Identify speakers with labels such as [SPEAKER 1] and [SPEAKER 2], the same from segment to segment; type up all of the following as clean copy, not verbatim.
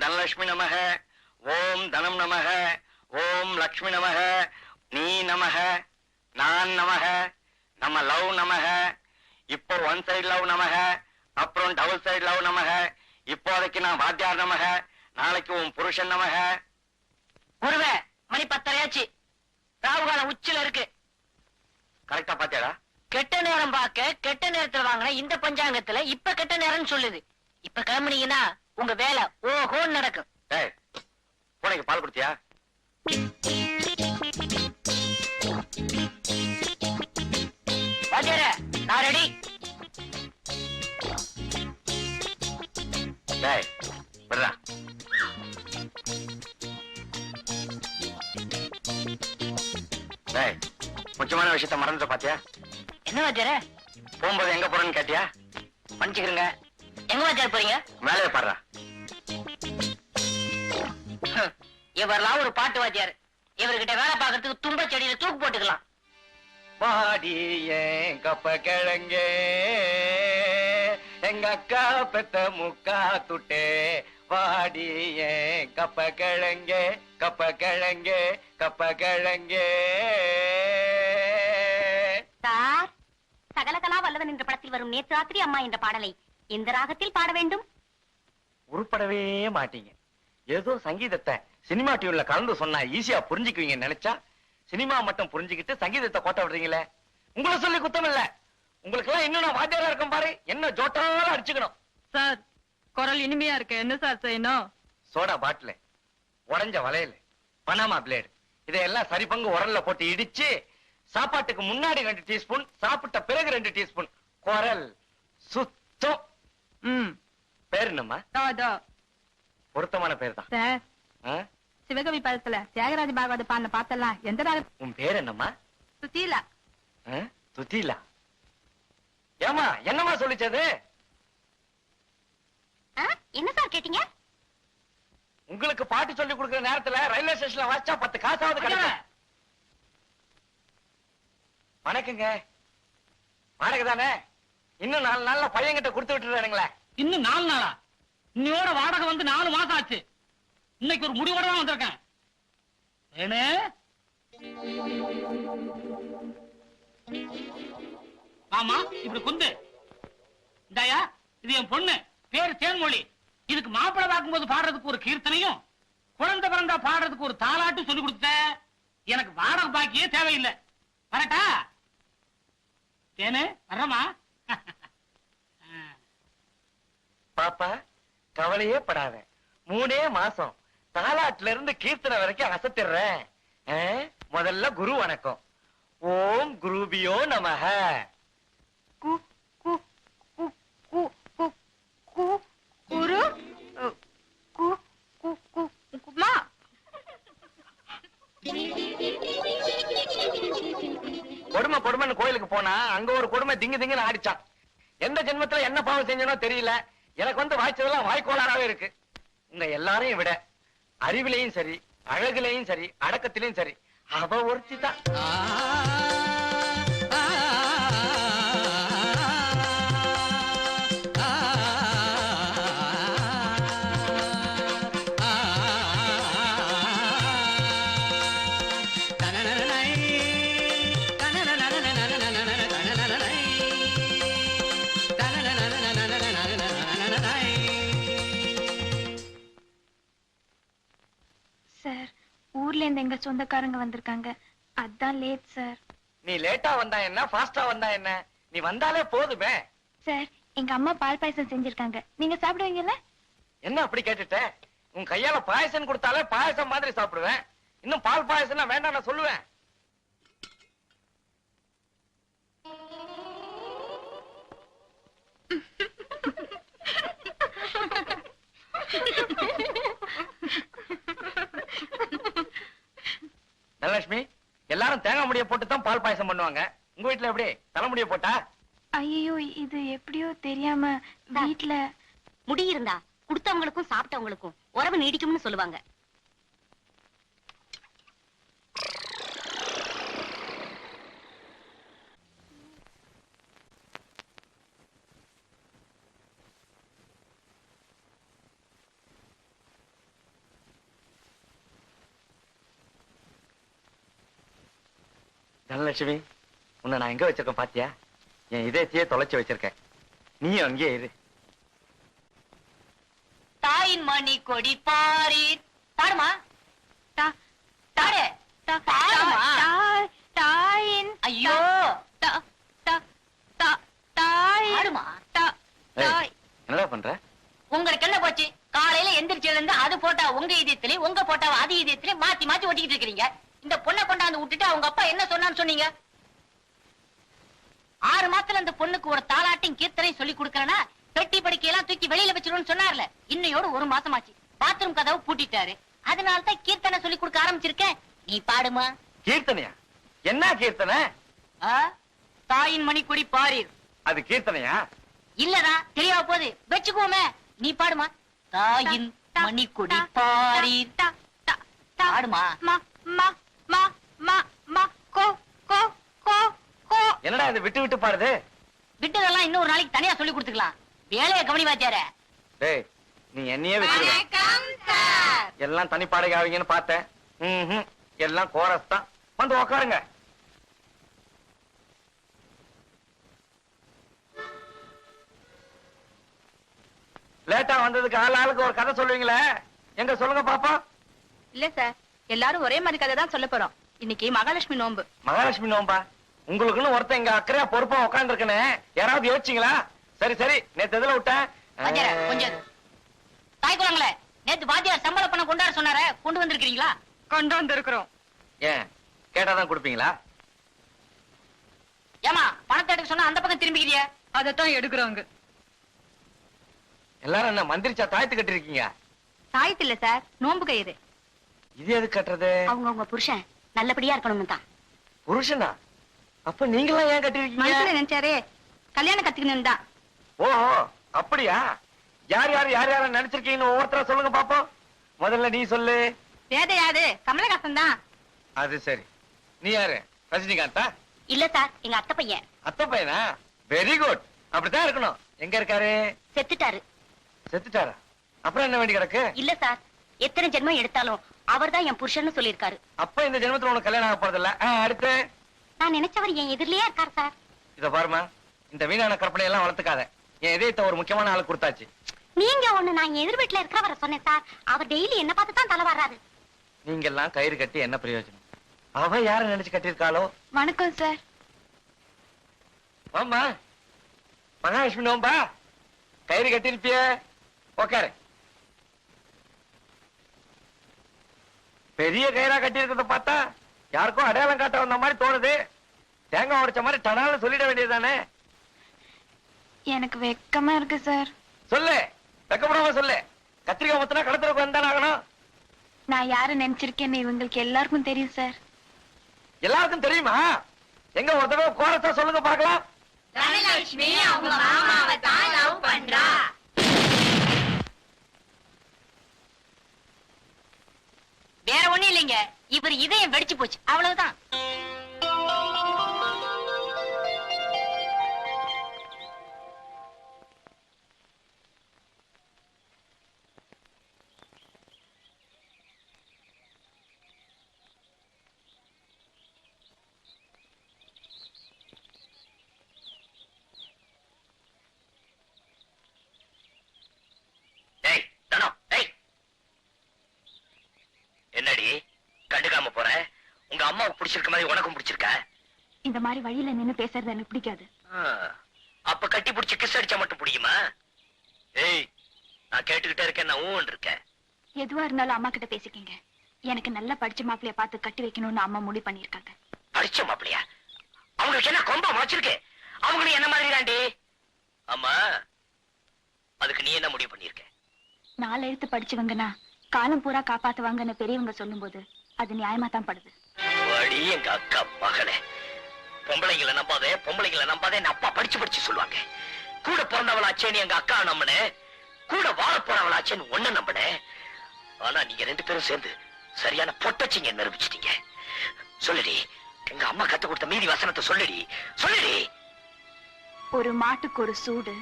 [SPEAKER 1] தனலட்சுமி நமக, ஓம் தனம் நமக, ஓம் லக்ஷ்மி நமக, நீ நமக, நான் நமக, நம்ம லவ் நமக. இப்போ ஒன் சைடு லவ் நமக, அப்புறம் டபுள் சைடு லவ் நமக. இப்போதைக்கு நான் வாத்தியார் நமக, நாளைக்கு உன் புருஷன் நமக.
[SPEAKER 2] குருவே, மணி 10:30 ராகுகாலம் உச்சில இருக்கு.
[SPEAKER 1] கரெக்டா பாத்தியாடா?
[SPEAKER 2] கெட்ட நேரம் பார்க்க கெட்ட நேரத்துல வாங்கின இந்த பஞ்சாங்கத்துல இப்ப கெட்ட நேரம்னு சொல்லுது. இப்ப கிளம்புனீங்கன்னா உங்க வேலை ஓஹோன்னு நடக்கும்.
[SPEAKER 1] டேய், பூனைக்கு பால் கொடுத்தியா?
[SPEAKER 2] வாத்தியாரே, நான் ரெடி.
[SPEAKER 1] டேய், விடுறா. டேய், முக்கியமான விஷயத்த மறந்துட்ட பாத்தியா?
[SPEAKER 2] என்ன வாத்தியாரே?
[SPEAKER 1] போகும்போது எங்க போறேன்னு கேட்டியா?
[SPEAKER 2] மன்னிச்சுக்கிறேங்க. எங்க வாத்தியார் போறீங்க?
[SPEAKER 1] மேலே பாடுறா.
[SPEAKER 2] இவரெல்லாம் ஒரு பாட்டு வாத்தியார். இவர்கிட்ட வேலை பார்க்கறதுக்கு தும்ப செடியில தூக்கு போட்டுக்கலாம்.
[SPEAKER 1] பாடி ஏன் கப்ப கிழங்கே, எங்க அக்கா பெத்த முக்கா துட்டே. வாடி ஏன் கப்ப கிழங்கே, கப்ப கிழங்கே, கப்ப கிழங்கே.
[SPEAKER 3] சார், சகலகலா வல்லவன் என்ற படத்தில் வரும் நேற்று ராத்திரி அம்மா என்ற பாடலை எந்த ராகத்தில் பாட வேண்டும்?
[SPEAKER 1] உருப்படவே மாட்டீங்க. ஏதோ சங்கீதத்தை சினிமா டியூன்ல கலந்து சொன்னா ஈஸியா புரிஞ்சுக்குவீங்க நினைச்சா சினிமா மட்டும் புரிஞ்சுக்கிட்டு சங்கீதத்தை கோட்ட விடுறீங்களே. உங்களை சொல்லி குத்தம் இல்ல. உங்களுக்கு எல்லாம் இன்னும் நான் வாத்தியாரா இருக்கும் பாரு, என்ன ஜோட்டாலும் அடிச்சுக்கணும்.
[SPEAKER 4] சார், குரல் இனிமையா இருக்கு. என்ன சார் செய்யணும்?
[SPEAKER 1] சோடா பாட்டில், உடஞ்ச வளையல், பனாமா பிளேடு, இதையெல்லாம் சரி பங்கு உரல்ல போட்டு இடிச்சு சாப்பாட்டுக்கு முன்னாடி 2 டீஸ்பூன், சாப்பிட்ட பிறகு 2 டீஸ்பூன். குரல் சுத்தம். பேர் என்னம்மா? பொருத்தமான பேர் தான்
[SPEAKER 4] சார். சிவகவி பதத்துல தியாகராஜ பாகவத பாடின பாத்தெல்லாம் எந்த ராகம்?
[SPEAKER 1] உன் பேர் என்னம்மா?
[SPEAKER 4] சுத்தீலா.
[SPEAKER 1] துத்திலா. ஏமா என்னம்மா சொல்லிச்சது?
[SPEAKER 3] என்ன சார் கேட்டீங்க?
[SPEAKER 1] உங்களுக்கு பாட்டு சொல்லி கொடுக்கிற நேரத்துல ரயில்வே ஸ்டேஷன்ல வாச்சா 10 காசாவது கிடைக்கும். வணக்கங்க. வாடகை தானே? இன்னும் 4 நாள்ல பையன்கிட்ட கொடுத்து விட்டுறானுங்களே.
[SPEAKER 5] இன்னும் 4 நாளா? இன்னையோட வாடகை வந்து 4 மாசம் ஆச்சு. இன்னைக்கு ஒரு முடிவோட தான் வந்திருக்கேன். ஏனே ஆமா, இப்படி குந்து இந்தாயா, இது என் பொண்ணு, பேரு தேன்மொழி. இதுக்கு மாப்பிள்ளை பார்க்கும்போது பாடுறதுக்கு ஒரு கீர்த்தனையும், குழந்தை பிறந்தா பாடுறதுக்கு ஒரு தாலாட்டும் சொல்லி கொடுத்த. எனக்கு வாடகை பாக்கியே தேவையில்லை. வரட்டா? தேனு வரமா?
[SPEAKER 1] பாப்பா, கவலையே படாத. 3 மாசம் தாலாட்டுல இருந்து கீர்த்தனை வரைக்கும் அசத்திடுறேன். முதல்ல குரு வணக்கம். ஓம் குருபியோ நமஹ.
[SPEAKER 4] குரு
[SPEAKER 1] கொடுமை கொடுமைன்னு கோயிலுக்கு போனா அங்க ஒரு கொடுமை திங்கு திங்குன்னு ஆடிச்சான். எந்த ஜென்மத்துல என்ன பாவம் செஞ்சனோ தெரியல. எனக்கு வந்து வாய்ச்சதெல்லாம் வாய்க்கோளாராவே இருக்கு. உங்க எல்லாரையும் விட அறிவிலையும் சரி, அழகுலையும் சரி, அடக்கத்திலையும் சரி, அவ ஒருத்தி தான்.
[SPEAKER 3] சார், ஊர்ல இருந்து எங்க சொந்தக்காரங்க வந்திருக்காங்க. அதான் லேட் சார்.
[SPEAKER 1] நீ லேட்டா வந்தா என்ன, ஃபாஸ்டா வந்தா என்ன, நீ வந்தாலே போதுமே.
[SPEAKER 3] சார், எங்க அம்மா பால் பாயசம் செஞ்சிருக்காங்க. நீங்க சாப்பிடுவீங்கல்ல?
[SPEAKER 1] என்ன அப்படி கேட்டுட்ட? உன் கையால பாயசம் கொடுத்தாலே பாயசம் மாதிரி சாப்பிடுவேன். இன்னும் பால் பாயசம் வேண்டாம் நான் சொல்லுவேன். தனலட்சுமி, எல்லாரும் தேங்காய் முடிய போட்டு தான் பால் பாயசம் பண்ணுவாங்க. உங்க வீட்டுல எப்படி தலைமுடிய போட்டா?
[SPEAKER 3] ஐயோ, இது எப்படியோ தெரியாம வீட்டுல
[SPEAKER 6] முடி இருந்தா கொடுத்தவங்களுக்கும் சாப்பிட்டவங்களுக்கும் உறவு நீடிக்கும்னு சொல்லுவாங்க.
[SPEAKER 1] தனலட்சுமி, உன்னை நான் எங்க வச்சிருக்கேன் பாத்தியா? என் இதயத்தையே தொலைச்சு வச்சிருக்கேன். நீயும் அங்கேயே இரு.
[SPEAKER 2] தாயின் மணி கொடி பாரீர். பாடுமா, பாடு, பாடுமா.
[SPEAKER 4] தாயின்
[SPEAKER 2] ஐயோ, பாடுமா.
[SPEAKER 1] ஏய், என்னடா பண்ற?
[SPEAKER 2] உங்களுக்கு என்ன போச்சு? காலையில எந்திரிச்சதுல இருந்து அது போட்டா உங்க இதயத்திலே, உங்க போட்டாவா அது இதயத்திலே மாத்தி மாத்தி ஒட்டிக்கிட்டு இருக்கீங்க. இந்த பொண்ணை கொண்டாந்து விட்டுட்டு அவங்க அப்பா என்ன சொன்னான்னு சொன்னீங்க? 6 மாசத்துல அந்த பொண்ணுக்கு ஒரு தாலாட்டையும் கீர்த்தனையும் சொல்லி கொடுக்கறேன்னா பெட்டி படுக்கையெல்லாம் தூக்கி வெளியில வச்சிருன்னு சொன்னார்ல. இன்னையோட 1 மாசமாச்சு. பாத்ரூம் கதவு பூட்டிட்டாரு. அதனாலதான் கீர்த்தனை சொல்லி கொடுக்க ஆரம்பிச்சிருக்கேன். நீ பாடுமா.
[SPEAKER 1] கீர்த்தனையா? என்ன கீர்த்தனை?
[SPEAKER 2] தாயின் மணி கொடி பாரீர்.
[SPEAKER 1] அது கீர்த்தனையா?
[SPEAKER 2] இல்லடா, தெரியாம போகுது. வச்சுக்கோமே. நீ பாடுமா. தாயின் மணி கொடி பாரீர். பாடுமா.
[SPEAKER 1] என்னடா இது விட்டு விட்டு பாடுது?
[SPEAKER 2] விட்டதெல்லாம் இன்னொரு நாளைக்கு தனியா சொல்லி கொடுத்துக்கலாம். வேலையை கவனி வாத்தியார.
[SPEAKER 1] டேய், நீ என்னையே வச்சிருக்க. எல்லாம் தனி பாடகை ஆவீங்கன்னு பார்த்தேன். எல்லாம் கோரஸ் தான். வந்து உக்காருங்க. லேட்டா வந்ததுக்கு ஆளுக்கு ஒரு கதை சொல்லுவீங்களே, எங்க சொல்லுங்க பாப்பா.
[SPEAKER 4] இல்ல சார், எல்லாரும் ஒரே மாதிரி கதை தான் சொல்ல போறோம். இன்னைக்கு மகாலட்சுமி நோன்பு.
[SPEAKER 1] மகாலட்சுமி நோம்பா? உங்களுக்குன்னு ஒருத்தன் இங்க அக்கறையா பொறுப்பா உட்கார்ந்து இருக்கனே, யாராவது யோசிச்சீங்களா? சரி சரி, நேத்து எதுல விட்டேன்?
[SPEAKER 2] கொஞ்சம் தாய் குளங்களே, நேத்து வாத்தியார் சம்பள பணம் கொண்டாட சொன்னார, கொண்டு வந்திருக்கீங்களா?
[SPEAKER 4] கொண்டு வந்திருக்கிறோம்.
[SPEAKER 1] ஏன் கேட்டாதான் கொடுப்பீங்களா?
[SPEAKER 2] ஏமா, பணத்தை எடுக்க சொன்னா அந்த பக்கம் திரும்பிக்கிறிய?
[SPEAKER 4] அதத்தான் எடுக்கிறோங்க.
[SPEAKER 1] எல்லாரும் என்ன மந்திரிச்சா தாயத்து கட்டி இருக்கீங்க?
[SPEAKER 4] தாயத்து இல்ல சார், நோன்பு கயிறு.
[SPEAKER 1] இது எது கட்டுறது?
[SPEAKER 3] அவங்க உங்க புருஷன் நல்லபடியா இருக்கணும்னு தான்.
[SPEAKER 1] புருஷனா? அப்ப நீங்களாம் ஏன் கட்டி
[SPEAKER 4] மனசுல
[SPEAKER 1] இருக்கீங்க?
[SPEAKER 4] நினைச்சாரே கல்யாணம் கத்துக்கணும் தான்.
[SPEAKER 1] ஓஹோ, அப்படியா? யார் யார் யார் யார நினைச்சிருக்கீங்கன்னு ஒவ்வொருத்தரா சொல்லுங்க பாப்போம். முதல்ல நீ சொல்லு.
[SPEAKER 4] வேதையாது கமலஹாசன் தான்.
[SPEAKER 1] அது சரி. நீ யாரு? ரஜினிகாந்தா?
[SPEAKER 3] இல்ல சார், எங்க அத்தை பையன்.
[SPEAKER 1] அத்தை பையனா? Very good. அப்படித்தான் இருக்கணும். எங்க இருக்காரு?
[SPEAKER 3] செத்துட்டாரு.
[SPEAKER 1] செத்துட்டாரா? அப்புறம் என்ன வேண்டி கிடக்கு?
[SPEAKER 3] இல்ல சார், எத்தனை ஜென்மம் எடுத்தாலும் அவர்தான் என் புருஷன்னு சொல்லியிருக்காரு.
[SPEAKER 1] அப்ப இந்த ஜென்மத்துல உனக்கு கல்யாணம் ஆக போறது இல்ல. அடுத்து
[SPEAKER 3] நான் நினைச்சவர் என் எதிரிலேயே இருக்காரு சார்.
[SPEAKER 1] இத பாருமா, இந்த வீணான கற்பனை எல்லாம் வளர்த்துக்காத. என் இதயத்தை ஒரு முக்கியமான ஆளு கொடுத்தாச்சு.
[SPEAKER 3] நீங்க ஒண்ணு, நான் எதிர் வீட்டுல இருக்கிறவரை சொன்னேன் சார். அவர் டெய்லி என்ன பார்த்து தான் தலை வர்றாரு.
[SPEAKER 1] நீங்க எல்லாம் கயிறு கட்டி என்ன பிரயோஜனம்? அவ யார நினைச்சு கட்டியிருக்காளோ?
[SPEAKER 4] வணக்கம் சார்.
[SPEAKER 1] ஆமா, மகாலட்சுமி நோம்பா? கயிறு கட்டிருப்பிய. உக்காரு. பெரிய கயிறா கட்டி இருக்கிறத பார்த்தா யாருக்கும் அடையாளம் காட்ட வந்த மாதிரி தோணுது. தேங்காய் உடைச்ச மாதிரி டனால சொல்லிட வேண்டியதுதானே?
[SPEAKER 4] எனக்கு வெக்கமா இருக்கு சார்.
[SPEAKER 1] சொல்லு, வெக்கப்படாம சொல்லு. கத்திரிக்காய் மொத்தனா கடத்துறதுக்கு வந்தானே ஆகணும்.
[SPEAKER 4] நான் யாரு நினைச்சிருக்கேன்னு இவங்களுக்கு எல்லாருக்கும் தெரியும் சார்.
[SPEAKER 1] எல்லாருக்கும் தெரியுமா? எங்க ஒரு தடவை கோரஸா சொல்லுங்க பாக்கலாம்.
[SPEAKER 2] தனலட்சுமி அவங்க மாமாவை தான் லவ் பண்றா. வேற ஒண்ணும் இல்லைங்க, இவர் இதயம் வெடிச்சு போச்சு, அவ்வளவுதான்.
[SPEAKER 1] என்னடி கண்டுக்காம போற? உங்க அம்மாவுக்கு பிடிச்சிருக்க மாதிரி உனக்கும் பிடிச்சிருக்க?
[SPEAKER 4] இந்த மாதிரி வழியில நின்னு பேசுறது எனக்கு பிடிக்காது.
[SPEAKER 1] அப்ப கட்டி பிடிச்சி கிஸ் அடிச்சா மட்டும் பிடிக்குமா? ஏய், நான் கேட்டுக்கிட்டே இருக்கேன், நான் ஊன் இருக்கேன்.
[SPEAKER 4] எதுவா இருந்தாலும் அம்மா கிட்ட பேசிக்கங்க. எனக்கு நல்லா படிச்ச மாப்பிளைய பார்த்து கட்டி வைக்கணும்னு அம்மா முடிவு பண்ணிருக்காங்க.
[SPEAKER 1] படிச்ச மாப்பிளையா? அவங்களுக்கு என்ன கொம்பா முளைச்சிருக்கு? அவங்களும் என்ன மாதிரி தாண்டி. ஆமா, அதுக்கு நீ என்ன முடிவு பண்ணிருக்க?
[SPEAKER 4] 4 எழுத்து படிச்சவங்கன்னா காலம் பூரா காப்பாத்துவாங்கன்னு பெரியவங்க சொல்லும் போது அது நியாயமா தான் படுது.
[SPEAKER 1] வாடி எங்க அக்கா மகளே, பொம்பளைங்களை நம்பாதே, பொம்பளைங்களை நம்பாதே. அப்பா படிச்சு படிச்சு சொல்லுவாங்க. கூட பிறந்தவளாச்சேன்னு எங்க அக்கா நம்பினே, கூட வாழ போறவளாச்சேன்னு ஒண்ணு நம்பினே. ஆனா நீங்க 2 பேரும் சேர்ந்து சரியான பொட்டச்சிங்க நிரூபிச்சிட்டீங்க. சொல்லுடி, எங்க அம்மா கத்து கொடுத்த மீதி வசனத்தை சொல்லுடி, சொல்லுடி.
[SPEAKER 4] ஒரு மாட்டுக்கு ஒரு சூடு,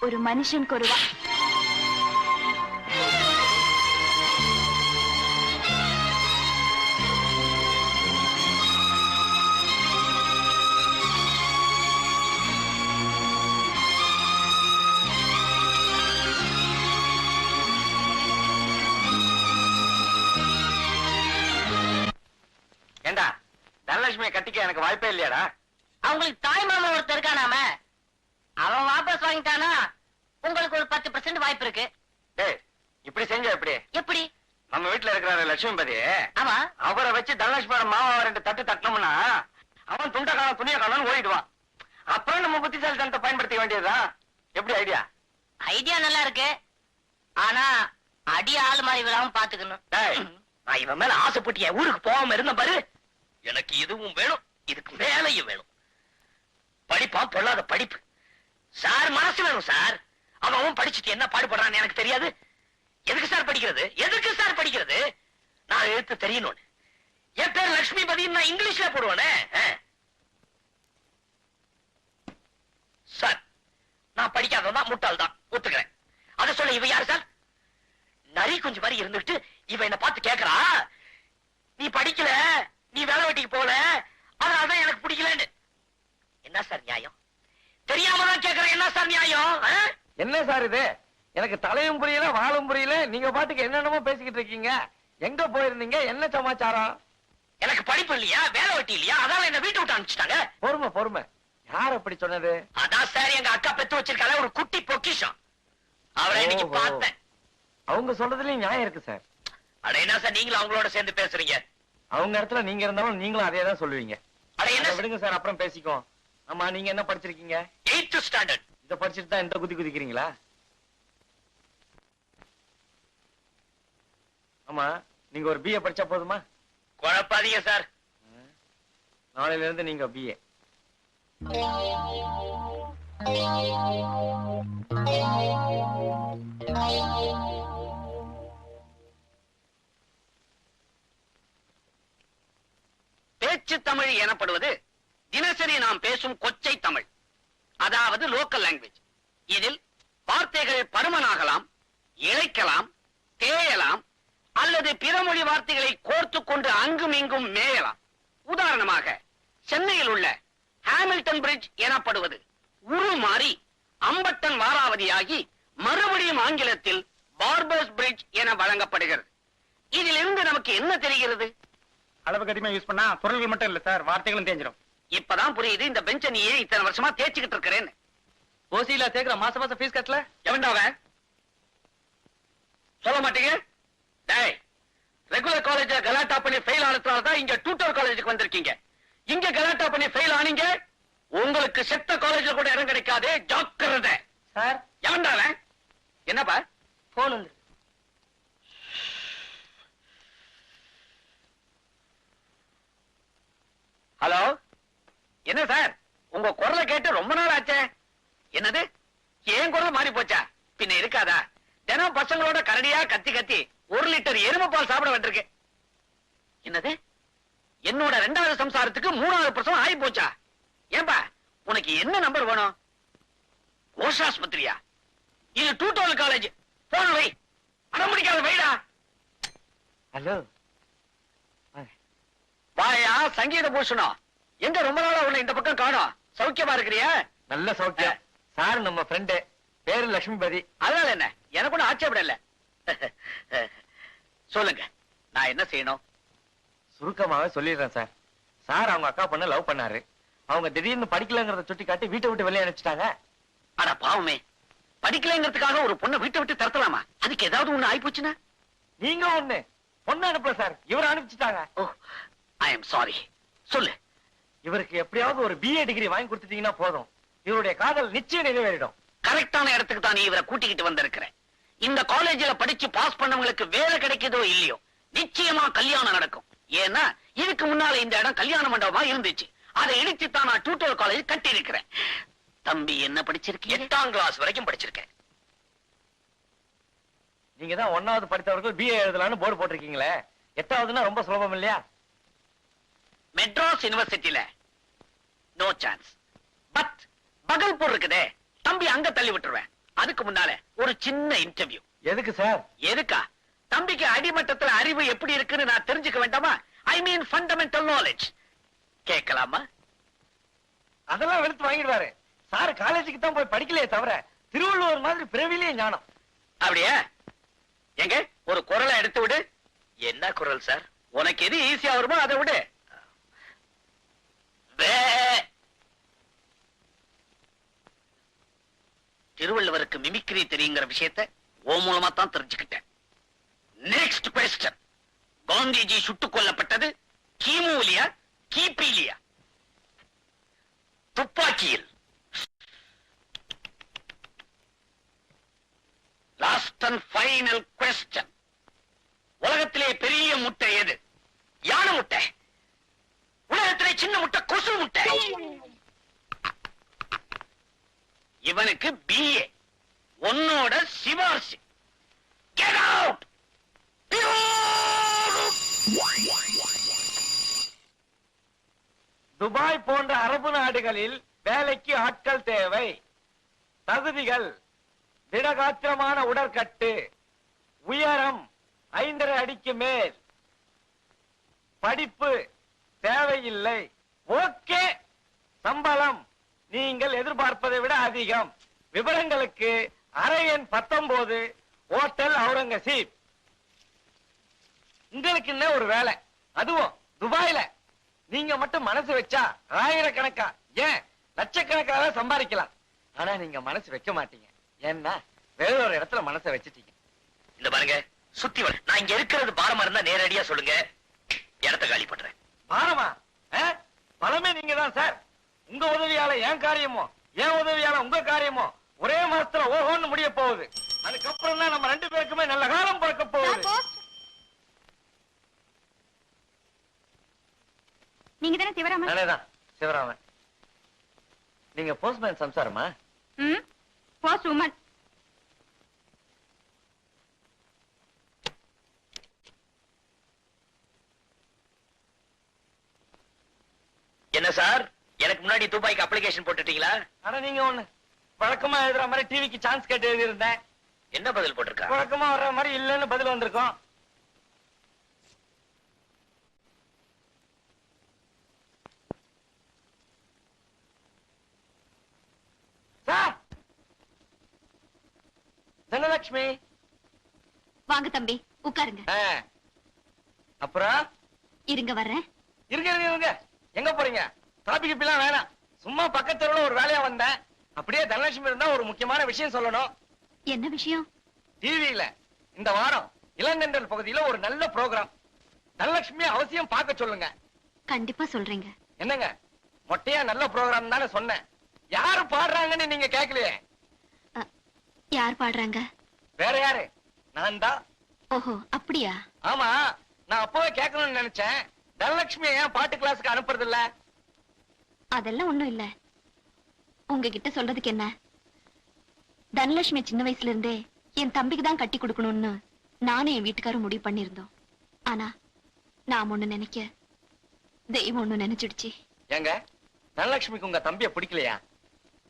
[SPEAKER 4] ஒரு மனுஷனுக்கு ஒரு
[SPEAKER 1] படிக்க எனக்கு வாய்ப்பே இல்லையாடா?
[SPEAKER 2] அவங்களுக்கு தாய் மாமன் ஒருத்தர் இருக்கானாம, அவன் வாபஸ் வாங்கிட்டானா உங்களுக்கு ஒரு 10% வாய்ப்பு இருக்கு.
[SPEAKER 1] டேய், இப்படி செஞ்சா எப்படி?
[SPEAKER 2] எப்படி?
[SPEAKER 1] நம்ம வீட்டுல இருக்கிற லட்சுமிபதி,
[SPEAKER 2] ஆமா,
[SPEAKER 1] அவரை வச்சு தனலட்சுமி மாமா 2 தட்டு தட்டினோம்னா அவன் துண்ட காலம் துணிய காலம் ஓடிடுவான். அப்புறம் நம்ம புத்திசாலித்தனத்தை பயன்படுத்திக்க வேண்டியதுதான். எப்படி ஐடியா?
[SPEAKER 2] ஐடியா நல்லா இருக்கு. ஆனா அடி ஆளு மாதிரி விழாம பாத்துக்கணும்.
[SPEAKER 1] டேய், நான் இவன் மேல ஆசைப்பட்டு என் ஊருக்கு போகாம இருந்த பாரு. எனக்கு இதுவும் வேணும், இதுக்கு மேலையும் வேணும். படிப்பா பொல்லாத படிப்பு. சார் மனசு வேணும் சார். அவன் படிச்சுட்டு என்ன பாடுபடுறான்னு எனக்கு தெரியாது. எதுக்கு சார் படிக்கிறது? எதுக்கு சார் படிக்கிறது? நான் எழுத்து தெரியணும்னு. என் பேர் லட்சுமிபதி, நான் இங்கிலீஷ்ல போடுவானே. சார், நான் படிக்காததான் முட்டாள் தான் ஒத்துக்கிறேன். அதை சொல்ல இவ யாரு சார்? நரி கொஞ்சம் மாதிரி இருந்துட்டு இவ என்ன பார்த்து கேக்குறா, நீ படிக்கல, நீ வேலை வெட்டிக்கு போல, அதனாலதான் எனக்கு பிடிக்கலன்னு. என்ன சார் நியாயம்? தெரியாம தான் கேக்குறேன். என்ன சார் நியாயம்?
[SPEAKER 7] என்ன சார் இது? எனக்கு தலையும் புரியல வாழும் புரியல. நீங்க பாட்டுக்கு என்னென்னமோ பேசிக்கிட்டு இருக்கீங்க. எங்க போயிருந்தீங்க? என்ன சமாச்சாரம்?
[SPEAKER 1] எனக்கு படிப்பு இல்லையா, வேலை வெட்டி இல்லையா, அதால என்ன வீட்டை விட்டு அனுப்பிச்சிட்டாங்க.
[SPEAKER 7] பொறுமை பொறுமை. யார் அப்படி சொன்னது?
[SPEAKER 1] அதான் சார் எங்க அக்கா பெத்து வச்சிருக்கால ஒரு குட்டி பொக்கிஷம். அவரை இன்னைக்கு
[SPEAKER 7] ஓஹோ.
[SPEAKER 1] பார்த்தேன்.
[SPEAKER 7] அவங்க சொல்றதுலயும் நியாயம் இருக்கு சார்.
[SPEAKER 1] அட என்ன சார் நீங்களும் அவங்களோட சேர்ந்து பேசுறீங்க?
[SPEAKER 7] அவங்க இடத்துல நீங்க இருந்தாலும் நீங்களும் அதே தான் சொல்லுவீங்க.
[SPEAKER 1] அட என்ன
[SPEAKER 7] அதை விடுங்க சார், அப்புறம் பேசிக்கோ. ஆமா, நீங்க என்ன படிச்சிருக்கீங்க?
[SPEAKER 1] 8th standard.
[SPEAKER 7] இத படிச்சுட்டு தான் இந்த குதி குதிக்கிறீங்களா? ஆமா, நீங்க ஒரு பிஏ படிச்சா போதுமா?
[SPEAKER 1] குழப்பாதீங்க சார்.
[SPEAKER 7] நாளையில இருந்து நீங்க பிஏ.
[SPEAKER 1] பேச்சு தமிழ் எனப்படுவது தினசரி நாம் பேசும் கொச்சை தமிழ், அதாவது லோக்கல் லாங்குவேஜ். இதில் வார்த்தைகள் பருமனாகலாம், இழைக்கலாம், தேயலாம், அல்லது பிற மொழி வார்த்தைகளை கோர்த்துக் கொண்டு அங்கும் இங்கும் மேயலாம். உதாரணமாக, சென்னையில் உள்ள ஹாமில்டன் பிரிட்ஜ் எனப்படுவது உருமாறி அம்பட்டன் வாராவதியாகி மறுபடியும் ஆங்கிலத்தில் பார்பர்ஸ் பிரிட்ஜ் என வழங்கப்படுகிறது. இதிலிருந்து நமக்கு என்ன தெரிகிறது?
[SPEAKER 5] அளவுக்கு அதிகமா யூஸ் பண்ணா பொருள்கள் மட்டும் இல்ல சார், வார்த்தைகளும் தேஞ்சிடும்.
[SPEAKER 1] இப்பதான் புரியுது இந்த பெஞ்ச நீ ஏன் இத்தனை வருஷமா தேய்ச்சிக்கிட்டு இருக்கிறேன்னு.
[SPEAKER 7] ஓசியில சேர்க்கிற மாசம் ஃபீஸ் கட்டல?
[SPEAKER 1] எவன்டாவ சொல்ல மாட்டீங்க? டேய், ரெகுலர் காலேஜ்ல கலாட்டா பண்ணி ஃபெயில் ஆனதுனால தான் இங்க டியூட்டர் காலேஜுக்கு வந்திருக்கீங்க. இங்க கலாட்டா பண்ணி ஃபெயில் ஆனீங்க, உங்களுக்கு செத்த காலேஜ்ல கூட இடம் கிடைக்காது. ஜாக்கிரதை.
[SPEAKER 7] சார்,
[SPEAKER 1] எவன்டாவ? என்னப்பா?
[SPEAKER 7] போன் வந்து.
[SPEAKER 1] ஹலோ, என்ன சார், உங்க குரலை கேட்டு ரொம்ப நாள் ஆச்சே. என்னது, ஏன் குரல் மாறி போச்சா? பின்ன இருக்காதா? தினம் பசங்களோட கரடியா கத்தி கத்தி 1 லிட்டர் எருமை பால் சாப்பிட வேண்டியிருக்கு. என்னது, என்னோட 2வது சம்சாரத்துக்கு 3வது பிரசவம் ஆகி போச்சா? ஏன்பா, உனக்கு என்ன நம்பர் வேணும்? கோஷாஸ்பத்திரியா? இது டூட்டோல் காலேஜ். போன வை, அடம்பிடிக்காத வைடா.
[SPEAKER 7] ஹலோ.
[SPEAKER 1] வாயா சங்கீத பூஷணம், எங்க ரொம்ப நாளா உன்னை இந்த பக்கம் காணோம். சௌக்கியமா இருக்கிறியா?
[SPEAKER 7] நல்ல சௌக்கியம். சார் நம்ம ஃப்ரெண்டு, பேரு லட்சுமிபதி.
[SPEAKER 1] அதனால என்ன, எனக்கு ஒன்னும் ஆட்சேபம் இல்ல. சொல்லுங்க, நான் என்ன செய்யணும்?
[SPEAKER 7] சுருக்கமாவே சொல்லிடுறேன் சார். சார் அவங்க அக்கா பொண்ண லவ் பண்ணாரு. அவங்க திடீர்னு படிக்கலங்கிறத சுட்டி காட்டி வீட்டை விட்டு வெளியே அனுப்பிச்சிட்டாங்க.
[SPEAKER 1] அட பாவமே, படிக்கலைங்கிறதுக்காக ஒரு பொண்ணை வீட்டை விட்டு தரத்தலாமா? அதுக்கு ஏதாவது ஒண்ணு ஆயிப்போச்சுன்னா?
[SPEAKER 7] நீங்க ஒண்ணு பொண்ணு அனுப்பல சார், இவரை அனுப்பிச்சிட்டாங்க.
[SPEAKER 1] ஓ, ஐ எம் சாரி. சொல்லு.
[SPEAKER 7] இவருக்கு எப்படியாவது ஒரு பிஏ டிகிரி வாங்கி கொடுத்துட்டீங்கன்னா போதும், இவருடைய காதல் நிச்சயம் நிறைவேறிடும்.
[SPEAKER 1] கரெக்டான இடத்துக்கு தான் நீ இவரை கூட்டிக்கிட்டு வந்திருக்கிறேன். இந்த காலேஜ்ல படிச்சு பாஸ் பண்ணவங்களுக்கு வேலை கிடைக்குதோ இல்லையோ, நிச்சயமா கல்யாணம் நடக்கும். ஏன்னா இதுக்கு முன்னால இந்த இடம் கல்யாண மண்டபமா இருந்துச்சு. அதை இடிச்சு தான் நான் டியூட்டர் காலேஜ் கட்டி இருக்கிறேன். தம்பி என்ன படிச்சிருக்கீங்க? 8ஆம் கிளாஸ் வரைக்கும் படிச்சிருக்கேன்.
[SPEAKER 7] நீங்க தான் 1வது படித்தவர்கள் பிஏ எழுதலாம்னு போர்டு போட்டிருக்கீங்களே, 8வதுன்னா ரொம்ப சுலபம் இல்லையா?
[SPEAKER 1] மெட்ராஸ் யூனிவர்சிட்டியில நோ சான்ஸ். பட் பகல்பூர் இருக்குதே, தம்பி அங்க தள்ளி விட்டுருவேன். அதுக்கு முன்னால ஒரு சின்ன இன்டர்வியூ.
[SPEAKER 7] எதுக்கு சார்?
[SPEAKER 1] எதுக்கா? தம்பிக்கு அடிமட்டத்துல அறிவு எப்படி இருக்குன்னு நான் தெரிஞ்சுக்க வேண்டாமா? ஐ மீன் ஃபண்டமெண்டல் நாலேஜ். கேட்கலாமா?
[SPEAKER 7] அதெல்லாம் வெளுத்து வாங்கிடுவாரு. சார் காலேஜுக்கு தான் போய் படிக்கலையே தவிர திருவள்ளுவர் மாதிரி பிறவிலேயே ஞானம்.
[SPEAKER 1] அப்படியே? எங்க ஒரு குரலை எடுத்து விடு. என்ன குரல் சார்? உனக்கு எது ஈஸியா வருமோ அதை விடு. திருவள்ளுவருக்கு மிமிக்ரி தெரியுங்கிற விஷயத்தை ஓ மூலமா தான் தெரிஞ்சுக்கிட்டேன். Next question. காந்திஜி சுட்டுக் கொல்லப்பட்டது கிமுலியா கிபிலியா? துப்பாக்கியில். Last and final question. உலகத்திலே பெரிய முட்டை எது? யானை முட்டை. உலகத்திலே சின்ன முட்டை கொசு முட்டை. இவனுக்கு பிஏ. உன்னோட சிபார்சு. Get out!
[SPEAKER 7] துபாய் போன்ற அரபு நாடுகளில் வேலைக்கு ஆட்கள் தேவை. தகுதிகள்: திடகாத்திரமான உடற்கட்டு, உயரம் 5.5 அடிக்கு மேல், படிப்பு தேவையில்லை. ஓகே. சம்பளம் நீங்கள் எதிர்பார்ப்பதை விட அதிகம். விவரங்களுக்கு அறை எண் 19, ஹோட்டல் அவுரங்கசீப். உங்களுக்கு என்ன ஒரு வேலை, அதுவும் துபாயில. நீங்க மட்டும் மனசு வச்சா ஆயிரக்கணக்கா, ஏன் லட்சக்கணக்காக சம்பாதிக்கலாம். ஆனா நீங்க மனசு வைக்க மாட்டீங்க. ஏன்னா வேற ஒரு இடத்துல மனசை வச்சுட்டீங்க.
[SPEAKER 1] இந்த பாருங்க, சுத்தி வர. நான் இங்க இருக்கிறது பாரமா இருந்தா நேரடியா சொல்லுங்க, இடத்த காலி பண்றேன்.
[SPEAKER 7] பாரமா? பலமே நீங்க தான் சார். உங்க உதவியால என் காரியமோ, என் உதவியால உங்க காரியமோ ஒரே மாசத்துல ஓஹோன்னு முடிய போகுது. அதுக்கப்புறம் தான் நம்ம 2 பேருக்குமே நல்ல காலம் பிறக்க போகுது.
[SPEAKER 3] நீங்க தானே சிவராமன்?
[SPEAKER 7] நானேதான் சிவராமன். நீங்க போஸ்ட்மேன் சம்சாரமா?
[SPEAKER 3] Post woman.
[SPEAKER 1] என்ன சார், எனக்கு முன்னாடி துபாய்க்கு அப்ளிகேஷன் போட்டுட்டீங்களா?
[SPEAKER 7] ஆனா நீங்க ஒண்ணு வழக்கமா எழுதுற மாதிரி டிவிக்கு சான்ஸ் கேட்டு எழுதி இருந்தேன்.
[SPEAKER 1] என்ன பதில் போட்டிருக்கா?
[SPEAKER 7] வழக்கமா வர்ற மாதிரி இல்லன்னு பதில் வந்திருக்கும். சார், தனலட்சுமி.
[SPEAKER 3] வாங்க தம்பி, உட்காருங்க.
[SPEAKER 7] அப்புறம்
[SPEAKER 3] இருங்க வர்றேன்.
[SPEAKER 7] இருங்க. எங்க போறீங்க? காபி கிப்பிலாம் வேணாம். சும்மா பக்கத்துல ஒரு வேலையா வந்தேன். அப்படியே தனலட்சுமி இருந்தா ஒரு முக்கியமான விஷயம் சொல்லணும்.
[SPEAKER 3] என்ன விஷயம்?
[SPEAKER 7] டிவியில இந்த வாரம் இளந்தென்றல் பகுதியில ஒரு நல்ல ப்ரோக்ராம். தனலட்சுமி அவசியம் பார்க்க சொல்லுங்க.
[SPEAKER 3] கண்டிப்பா சொல்றீங்க.
[SPEAKER 7] என்னங்க மொட்டையா நல்ல ப்ரோக்ராம் தானே சொன்னேன். யாரு பாடுறாங்கன்னு நீங்க கேட்கலையே.
[SPEAKER 3] யார் பாடுறாங்க?
[SPEAKER 7] வேற யாரு? நான் தான்.
[SPEAKER 3] ஓஹோ, அப்படியா?
[SPEAKER 7] ஆமா, நான் அப்பவே கேட்கணும்னு நினைச்சேன். தனலட்சுமியை ஏன் பாட்டு கிளாஸுக்கு அனுப்புறது இல்ல?
[SPEAKER 3] அதெல்லாம் ஒண்ணும் இல்ல. உங்ககிட்ட சொல்றதுக்கு என்ன? தனலட்சுமி சின்ன வயசுல இருந்தே என் தம்பிக்கு தான் கட்டி கொடுக்கணும்னு நானும் என் வீட்டுக்காரும் முடிவு பண்ணிருந்தோம். ஆனா நான் ஒண்ணு நினைக்க, தெய்வம் ஒண்ணு நினைச்சிடுச்சு.
[SPEAKER 7] ஏங்க, தனலட்சுமிக்கு உங்க தம்பிய பிடிக்கலையா?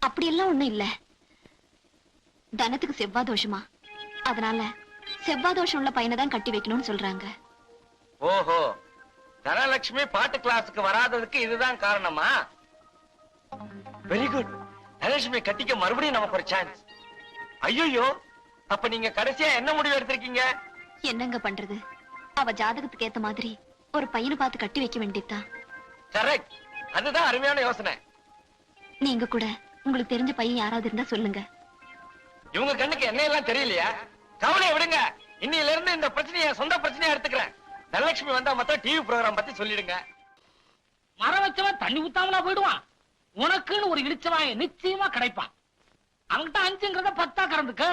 [SPEAKER 3] அப்படியெல்லாம் ஒண்ணும் இல்ல. தனத்துக்கு செவ்வாய் தோஷமா, அதனால செவ்வாய் தோஷம் உள்ள பையனை தான் கட்டி வைக்கணும்னு சொல்றாங்க.
[SPEAKER 7] ஓஹோ, தனலட்சுமி பாட்டு கிளாஸுக்கு வராததுக்கு இதுதான் காரணமா? Very good. தனலட்சுமி கட்டிக்க மறுபடியும் நமக்கு ஒரு சான்ஸ். ஐயோ, அப்ப நீங்க கடைசியா என்ன முடிவு எடுத்திருக்கீங்க?
[SPEAKER 3] என்னங்க பண்றது, அவ ஜாதகத்துக்கு ஏத்த மாதிரி ஒரு பையனை பார்த்து கட்டி வைக்க வேண்டியதுதான்.
[SPEAKER 7] கரெக்ட், அதுதான் அருமையான யோசனை.
[SPEAKER 3] நீங்க கூட உங்களுக்கு தெரிஞ்ச பையன் யாராவது இருந்தா சொல்லுங்க.
[SPEAKER 7] இவங்க கண்ணுக்கு என்ன எல்லாம் தெரியலையா? கவலையை விடுங்க. இன்னையில இருந்து இந்த பிரச்சனையை சொந்த பிரச்சனையா எடுத்துக்கிறேன். தனலட்சுமி வந்தா மொத்தம் டிவி ப்ரோகிராம் பத்தி சொல்லிடுங்க.
[SPEAKER 5] மரம் வச்சவன் தண்ணி ஊத்தாமலா போயிடுவான். உனக்குன்னு ஒரு இடிச்சவாய நிச்சயமா கிடைப்பான். அவன்கிட்ட 5ங்கிறத 10 கறந்துக்க.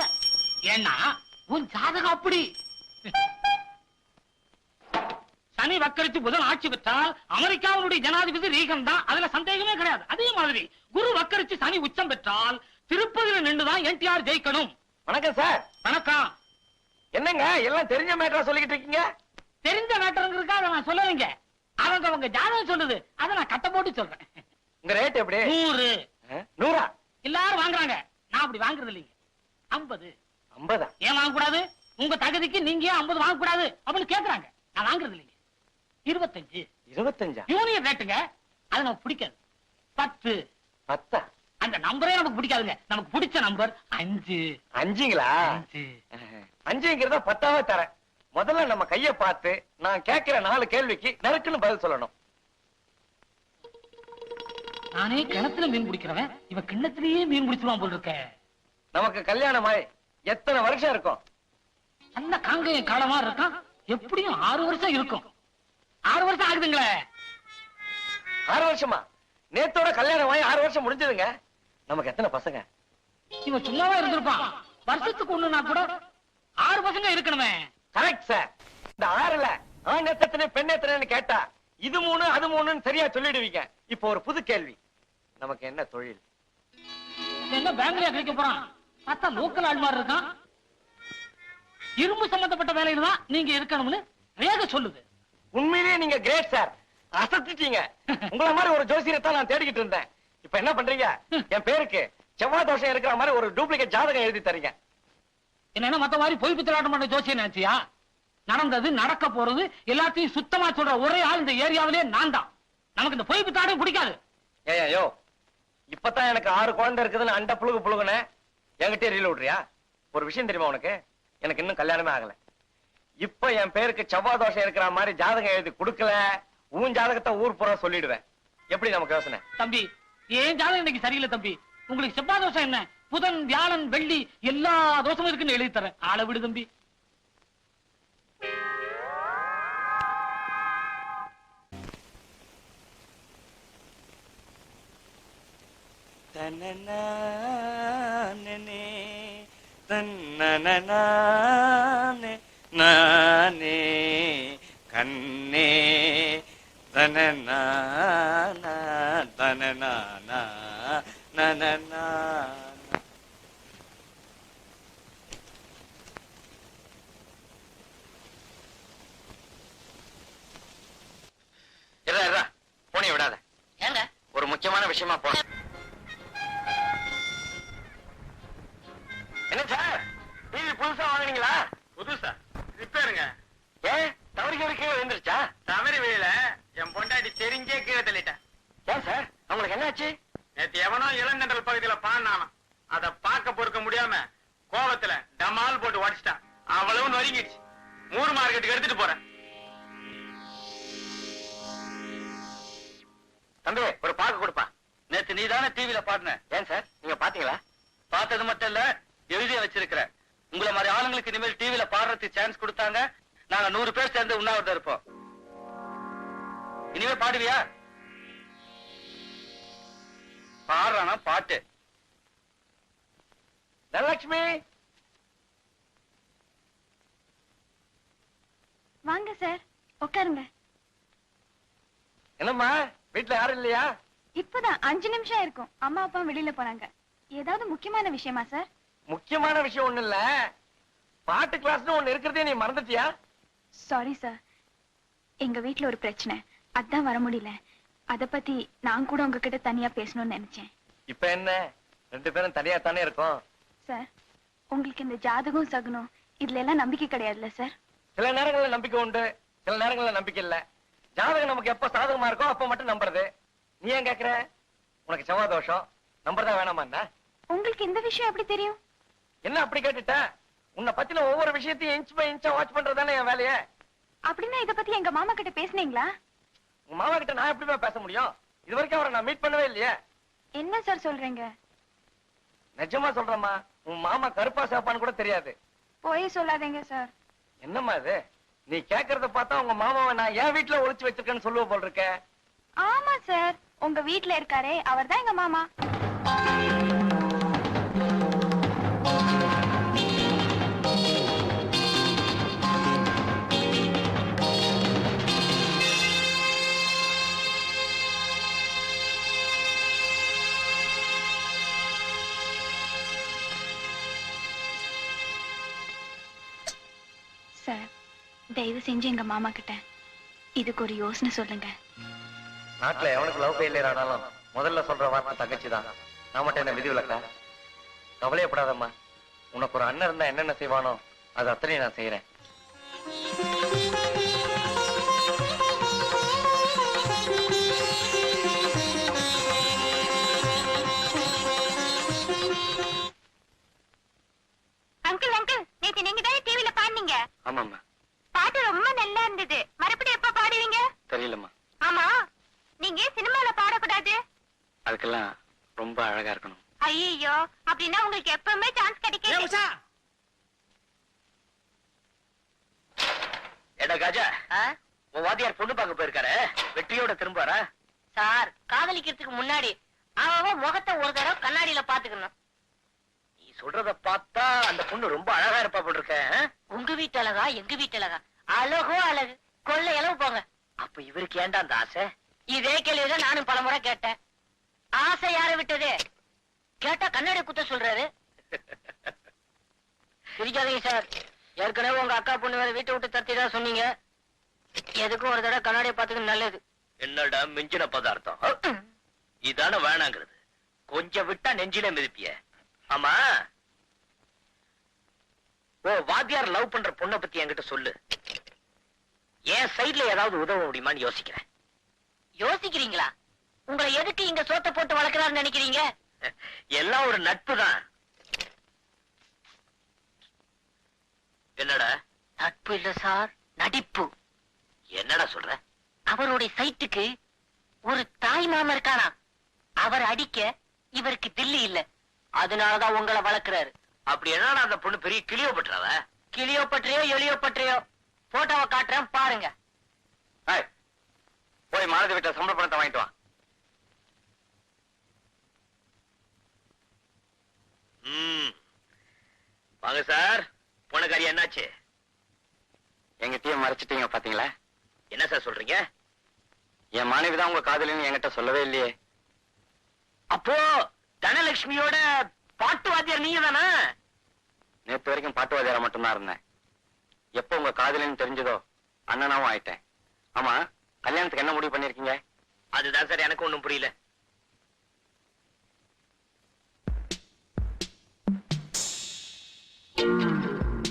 [SPEAKER 5] ஏன்னா உன் ஜாதகம் அப்படி. சனி வக்கரித்து புதன் ஆட்சி பெற்றால் அமெரிக்காவுடைய ஜனாதிபதி ரீகன் தான், அதுல சந்தேகமே கிடையாது. அதே மாதிரி குரு வக்கரிச்சு சனி உச்சம் பெற்றால் திருப்பதியில நின்றுதான் என்டிஆர் ஜெயிக்கணும்.
[SPEAKER 7] வணக்கம் சார்.
[SPEAKER 5] வணக்கம்.
[SPEAKER 7] என்னங்க எல்லாம் தெரிஞ்ச மேட்டரா சொல்லிக்கிட்டு இருக்கீங்க?
[SPEAKER 5] தெரிஞ்ச மேட்டருங்கிறதுக்கா அதை நான் சொல்லலைங்க. அவங்க ஜாதகம் சொல்லுது, அதை நான் கட்ட போட்டு சொல்றேன்.
[SPEAKER 7] உங்க ரேட் எப்படி?
[SPEAKER 5] 100.
[SPEAKER 7] 100?
[SPEAKER 5] எல்லாரும் வாங்குறாங்க, நான் அப்படி வாங்குறது இல்லைங்க. 50.
[SPEAKER 7] 50?
[SPEAKER 5] ஏன் வாங்க கூடாது? உங்க தகுதிக்கு நீங்க ஏன் 50 வாங்க கூடாது அப்படின்னு கேக்குறாங்க. நான் வாங்குறது இல்லைங்க. 25.
[SPEAKER 7] 25?
[SPEAKER 5] யூனியன் ரேட்டுங்க, அது நமக்கு பிடிக்காது. 10.
[SPEAKER 7] 10?
[SPEAKER 5] அந்த நம்பரே நமக்கு பிடிக்காதுங்க. நமக்கு பிடிச்ச நம்பர் 5.
[SPEAKER 7] 5ங்களா?
[SPEAKER 5] 5.
[SPEAKER 7] 5ங்கிறத 10ஆவே தரேன். முதல்ல நம்ம கைய பார்த்து நான் கேட்கிற 4 கேள்விக்கு நறுக்குன்னு பதில் சொல்லணும்.
[SPEAKER 5] நானே கிணத்துல மீன் பிடிக்கிறவன் இவ கிண்ணத்திலேயே மீன் பிடிச்சிருவான் போல் இருக்க.
[SPEAKER 7] நமக்கு கல்யாணமாய் எத்தனை வருஷம் இருக்கும்?
[SPEAKER 5] நல்ல காங்கைய காலமா இருக்கான். எப்படியும் 6 வருஷம் இருக்கும். 6 வருஷம் ஆகுதுங்களே.
[SPEAKER 7] 6 வருஷமா? நேத்தோட கல்யாணமாய் 6 வருஷம் முடிஞ்சதுங்க. நமக்கு எத்தனை பசங்க?
[SPEAKER 5] இவன் சும்மாவா இருந்திருப்பான். வருஷத்துக்கு ஒண்ணுனா கூட 6 பசங்க இருக்கணுமே.
[SPEAKER 7] Correct sir. இந்த 6ல ஆண் எத்தனை பெண் எத்தனைன்னு கேட்டா இது 3 அது 3ன்னு சரியா சொல்லிடுவீங்க. இப்போ ஒரு புது கேள்வி, நமக்கு என்ன தொழில்?
[SPEAKER 5] என்ன பேங்க்லயா கிடைக்க போறான்? பார்த்தா லோக்கல் ஆள் மாதிரி இருக்கான். இரும்பு சம்பந்தப்பட்ட வேலையில தான் நீங்க இருக்கணும்னு ரேக சொல்லுது.
[SPEAKER 7] உண்மையிலேயே நீங்க கிரேட் சார், அசத்திட்டீங்க. உங்கள மாதிரி ஒரு ஜோசியத்தை நான் தேடிக்கிட்டு இருந்தேன். இப்ப என்ன பண்றீங்க? என் பேருக்கு செவ்வாய் தோஷம் இருக்கிற மாதிரி ஒரு டூப்ளிகேட் ஜாதகம் எழுதி தரீங்க.
[SPEAKER 5] என்ன மத்த மாதிரி பொய் பித்தலாட்டம் பண்ண ஜோசியம் நினைச்சியா? நடந்தது நடக்க போறது எல்லாத்தையும் சுத்தமா சொல்ற ஒரே ஆள் இந்த ஏரியாவிலே நான் தான். நமக்கு இந்த பொய் பித்தாட்டம் பிடிக்காது.
[SPEAKER 7] ஏயோ, இப்பதான் எனக்கு 6 குழந்தை இருக்குதுன்னு அண்ட புழுகு புழுகுன என்கிட்ட ரீல் விடுறியா? ஒரு விஷயம் தெரியுமா உனக்கு? எனக்கு இன்னும் கல்யாணமே ஆகல. இப்ப என் பேருக்கு செவ்வாய் தோஷம் இருக்கிற மாதிரி ஜாதகம் எழுதி கொடுக்கல, உன் ஜாதகத்தை ஊர் புற சொல்லிடுவேன். எப்படி நமக்கு யோசனை?
[SPEAKER 5] தம்பி, ஏன் ஜாதகம் இன்னைக்கு சரியில்லை தம்பி. உங்களுக்கு செவ்வாய் தோஷம் என்ன, புதன் வியாழன் வெள்ளி எல்லா தோஷமும் இருக்குன்னு எழுதி தரேன். ஆளை விடு தம்பி.
[SPEAKER 7] நானே கண்ணே தனனா தனனா நனனா. போனே விடாத.
[SPEAKER 2] ஏங்க
[SPEAKER 7] ஒரு முக்கியமான விஷயமா போ. என்ன சார், டிவி புதுசா வாங்குனீங்களா?
[SPEAKER 1] புதுசா ரிப்பேருங்க.
[SPEAKER 7] ஏன் தவறி கீழே விழுந்துருச்சா?
[SPEAKER 1] தவறி வீழ என் பொண்டாட்டி தெரிஞ்சே கீழே தள்ளிட்டேன்.
[SPEAKER 7] ஏன் சார், அவங்களுக்கு என்னாச்சு?
[SPEAKER 1] நேத்து எவனோ இளந்தண்டல் பகுதியில பாடினானாம். அத பார்க்க பொறுக்க முடியாம கோவத்துல டமால் போட்டு உடைச்சிட்டான். அவ்வளவு நொறுங்கிடுச்சு. மூர் மார்க்கெட்டுக்கு எடுத்துட்டு போறேன்.
[SPEAKER 7] தம்பி, ஒரு பாக்கு கொடுப்பா.
[SPEAKER 1] நேத்து நீ தானே டிவில பாடின.
[SPEAKER 7] ஏன் சார், நீங்க பாத்தீங்களா?
[SPEAKER 1] பார்த்தது மட்டும் இல்ல, எழுதிய வச்சிருக்கிறேன். உங்களை மாதிரி ஆளுங்களுக்கு இனிமேல் டிவில பாடுறதுக்கு சான்ஸ் கொடுத்தாங்க, நாங்க 100 பேர் சேர்ந்து உண்ணாவிரதம் இருப்போம். இனிமே பாடுவியா? பாடுறானா பாட்டு.
[SPEAKER 7] தனலட்சுமி,
[SPEAKER 4] வாங்க சார், உட்காருங்க.
[SPEAKER 7] என்னம்மா வீட்டுல யாரும் இல்லையா?
[SPEAKER 4] இப்பதான் 5 நிமிஷம் இருக்கும். அம்மா அப்பா வெளியில போனாங்க. ஏதாவது முக்கியமான விஷயமா சார்?
[SPEAKER 7] முக்கியமான விஷயம் ஒண்ணு இல்ல, பாட்டு கிளாஸ்னு ஒண்ணு இருக்கிறதே நீ மறந்துட்டியா?
[SPEAKER 4] சாரி சார், எங்க வீட்ல ஒரு பிரச்சனை, அதான் வர முடியல. அத பத்தி நான் கூட உங்ககிட்ட தனியா பேசணும்னு நினைச்சேன்.
[SPEAKER 7] இப்ப என்ன, 2 பேரும் தனியா தானே இருக்கோம்.
[SPEAKER 4] சார், உங்களுக்கு இந்த ஜாதகம் சகுனம் இதுல எல்லாம் நம்பிக்கை கிடையாதுல்ல சார்?
[SPEAKER 7] சில நேரங்கள்ல நம்பிக்கை உண்டு, சில நேரங்கள்ல நம்பிக்கை இல்ல. ஜாதகம் நமக்கு எப்ப சாதகமா இருக்கோ அப்ப மட்டும் நம்புறது. நீ ஏன் கேக்குற? உனக்கு செவ்வாய் தோஷம், நம்புறதா வேணாமா?
[SPEAKER 4] உங்களுக்கு இந்த விஷயம் எப்படி தெரியும்?
[SPEAKER 7] என்ன அப்படி கேட்டுட்ட? உன்னை பத்தின ஒவ்வொரு விஷயத்தையும் இன்ச் பை இன்ச்சா வாட்ச் பண்றதுதானே என் வேலையே.
[SPEAKER 4] அப்படின்னா இத பத்தி எங்க மாமா கிட்ட பேசுனீங்களா?
[SPEAKER 7] உங்க மாமா கிட்ட நான் எப்படிமா பேச முடியும்? இது வரைக்கும் அவரை நான் மீட் பண்ணவே இல்லையே.
[SPEAKER 4] என்ன சார் சொல்றீங்க?
[SPEAKER 7] நிஜமா சொல்றேம்மா, உன் மாமா கருப்பா சேப்பான்னு கூட தெரியாது.
[SPEAKER 4] போய் சொல்லாதீங்க சார்.
[SPEAKER 7] என்னம்மா இது, நீ கேக்குறத பார்த்தா உங்க மாமாவை நான் என் வீட்டுல ஒளிச்சு வச்சிருக்கேன்னு சொல்லுவ போல் இருக்க.
[SPEAKER 4] ஆமா சார், உங்க வீட்ல இருக்காரே அவர்தான் எங்க மாமா. சார், தயவு செஞ்சு எங்க மாமா கிட்ட இதுக்கு ஒரு யோசனை சொல்லுங்க.
[SPEAKER 7] நாட்டுல எவனுக்கு லவ் ஃபெயிலியர் ஆனாலும் முதல்ல சொல்ற வார்த்தை தங்கச்சி தான். நான் மட்டும் என்ன விதி விலக்கா? கவலையப்படாதம்மா, உனக்கு ஒரு அண்ணன் இருந்தா என்னென்ன செய்வானோ அது அத்தனையும் நான் செய்யறேன்.
[SPEAKER 4] அங்கிள் அங்கிள், நேத்து நீங்க தானே டிவில பாடுனீங்க?
[SPEAKER 7] ஆமாம்மா.
[SPEAKER 4] பாட்டு ரொம்ப நல்லா இருந்தது. மறுபடியும் எப்ப பாடுவீங்க?
[SPEAKER 7] தெரியலம்மா.
[SPEAKER 4] ஆமா, நீங்க சினிமால பாடக்கூடாது?
[SPEAKER 1] அதுக்கெல்லாம் ரொம்ப அழகா இருக்கணும்.
[SPEAKER 6] ஐயோ அப்படின்னா உங்களுக்கு எப்பவுமே சான்ஸ் கிடைக்கும்.
[SPEAKER 7] ஏடா காஜா, உன் வாத்தியார் பொண்ணு பார்க்க போயிருக்காரு, வெற்றியோட திரும்புவாரா?
[SPEAKER 2] சார், காதலிக்கிறதுக்கு முன்னாடி அவன் முகத்தை ஒரு தடவை கண்ணாடியில பாத்துக்கணும்.
[SPEAKER 7] நீ சொல்றத பார்த்தா அந்த பொண்ணு ரொம்ப அழகா இருப்பா போல் இருக்க.
[SPEAKER 2] உங்க வீட்டு அழகா, எங்க வீட்டு அழகா? அழகோ அழகு, கொள்ளை அளவு போங்க.
[SPEAKER 7] அப்ப இவருக்கு ஏன்டா அந்த ஆசை?
[SPEAKER 2] இதே கேள்விதான் நானும் பலமுறை கேட்டேன். ஆசை யார விட்டது? கேட்டா கண்ணாடி குத்த சொல்றாரு. சிரிக்காதீங்க சார். ஏற்கனவே உங்க அக்கா பொண்ணு வேற வீட்டை விட்டு தத்தி தான் சொன்னீங்க. எதுக்கும் ஒரு தடவை கண்ணாடியை பார்த்துக்க நல்லது.
[SPEAKER 7] என்னடா மிஞ்சின பதார்த்தம், இதான வேணாங்கிறது. கொஞ்சம் விட்டா நெஞ்சில மிதிப்பிய. ஆமா, ஓ வாத்தியார் லவ் பண்ற பொண்ணை பத்தி என்கிட்ட சொல்லு. என் சைட்ல ஏதாவது உதவ முடியுமான்னு யோசிக்கிறேன்.
[SPEAKER 2] யோசிக்கிறீங்களா? உங்களை எதுக்கு இங்க சோத்த போட்டு வளர்க்கறாருன்னு நினைக்கிறீங்க?
[SPEAKER 7] எல்லாம் ஒரு நட்பு தான். என்னடா?
[SPEAKER 2] நட்பு இல்ல சார், நடிப்பு.
[SPEAKER 7] என்னடா சொல்ற?
[SPEAKER 2] அவருடைய சைட்டுக்கு ஒரு தாய் மாமா இருக்கானா, அவர் அடிக்க இவருக்கு தில்லி இல்ல. அதனாலதான் உங்களை வளர்க்கிறாரு.
[SPEAKER 7] அப்படி என்னடா அந்த பொண்ணு பெரிய கிளியோ பற்றாவ?
[SPEAKER 2] கிளியோ பற்றியோ எலியோ பற்றியோ போட்டோவை காட்டுறேன் பாருங்க.
[SPEAKER 1] ஏய், போய் மாலதி வீட்டை சம்பள பணத்தை வாங்கிட்டு வா.
[SPEAKER 7] வாங்க சார். போன காரியம் என்னாச்சு?
[SPEAKER 1] எங்கிட்டயே மறைச்சிட்டீங்க பாத்தீங்களா?
[SPEAKER 7] என்ன சார் சொல்றீங்க?
[SPEAKER 1] என் மனைவிதான் உங்க காதலின்னு என்கிட்ட சொல்லவே இல்லையே.
[SPEAKER 7] அப்போ தனலட்சுமியோட பாட்டு வாத்தியார் நீங்க தானா?
[SPEAKER 1] நேத்து வரைக்கும் பாட்டு வாத்தியாரா மட்டும்தான் இருந்தேன். எப்ப உங்க காதலின்னு தெரிஞ்சதோ அண்ணனாவும் ஆயிட்டேன். ஆமா, கல்யாணத்துக்கு என்ன முடிவு பண்ணிருக்கீங்க?
[SPEAKER 7] அதுதான் சார் எனக்கு ஒண்ணும் புரியல.